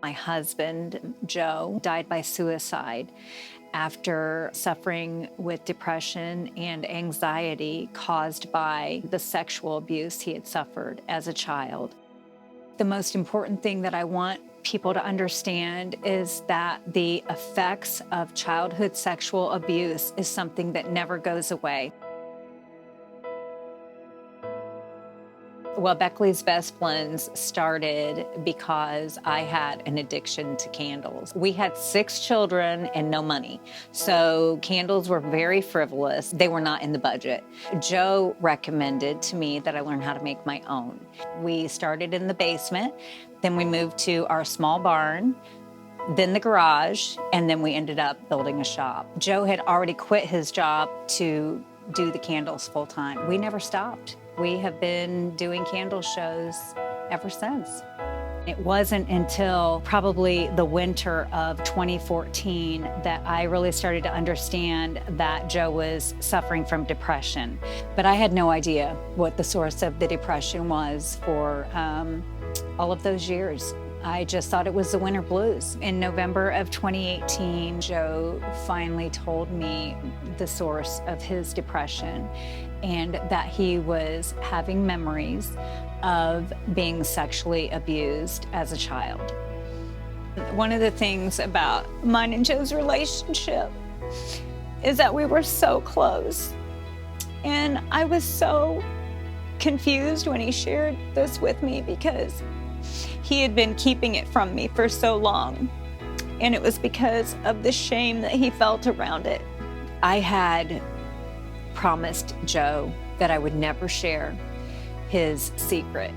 My husband, Joe, died by suicide after suffering with depression and anxiety caused by the sexual abuse he had suffered as a child. The most important thing that I want people to understand is that the effects of childhood sexual abuse is something that never goes away. Well, Beckley's Best Blends started because I had an addiction to candles. We had 6 children and no money, so candles were very frivolous. They were not in the budget. Joe recommended to me that I learn how to make my own. We started in the basement, then we moved to our small barn, then the garage, and then we ended up building a shop. Joe had already quit his job to do the candles full time. We never stopped. We have been doing candle shows ever since. It wasn't until probably the winter of 2014 that I really started to understand that Joe was suffering from depression. But I had no idea what the source of the depression was for all of those years. I just thought it was the winter blues. In November of 2018, Joe finally told me the source of his depression and that he was having memories of being sexually abused as a child. One of the things about mine and Joe's relationship is that we were so close. And I was so confused when he shared this with me because he had been keeping it from me for so long, and it was because of the shame that he felt around it. I had promised Joe that I would never share his secret,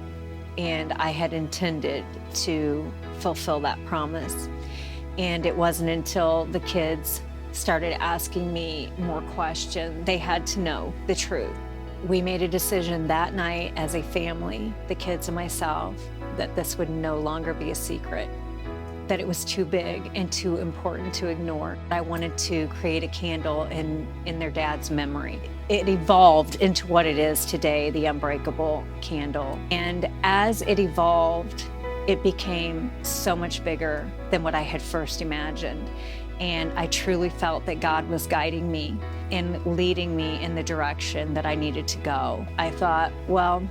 and I had intended to fulfill that promise. And it wasn't until the kids started asking me more questions, they had to know the truth. We made a decision that night as a family, the kids and myself, that this would no longer be a secret, that it was too big and too important to ignore. I wanted to create a candle in their dad's memory. It evolved into what it is today, the Unbreakable candle. And as it evolved, it became so much bigger than what I had first imagined. And I truly felt that God was guiding me and leading me in the direction that I needed to go. I thought, well,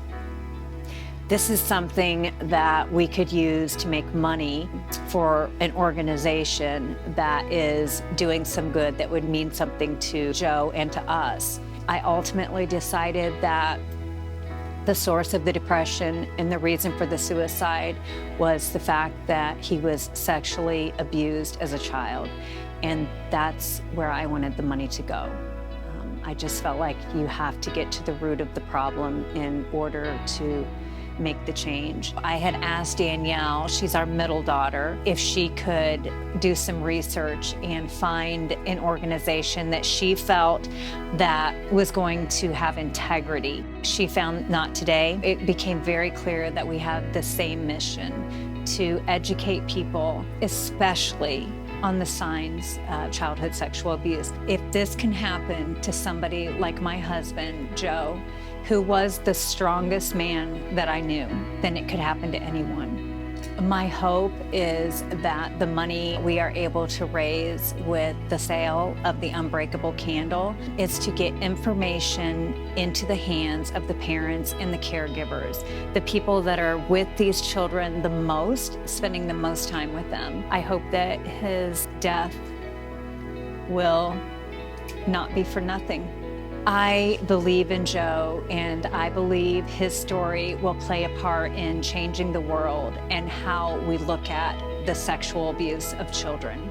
this is something that we could use to make money for an organization that is doing some good that would mean something to Joe and to us. I ultimately decided that the source of the depression and the reason for the suicide was the fact that he was sexually abused as a child. And that's where I wanted the money to go. I just felt like you have to get to the root of the problem in order to make the change. I had asked Danielle, she's our middle daughter, if she could do some research and find an organization that she felt that was going to have integrity. She found not today. It became very clear that we have the same mission to educate people, especially on the signs of childhood sexual abuse. If this can happen to somebody like my husband, Joe, who was the strongest man that I knew, then it could happen to anyone. My hope is that the money we are able to raise with the sale of the Unbreakable candle is to get information into the hands of the parents and the caregivers, the people that are with these children the most, spending the most time with them. I hope that his death will not be for nothing. I believe in Joe, and I believe his story will play a part in changing the world and how we look at the sexual abuse of children.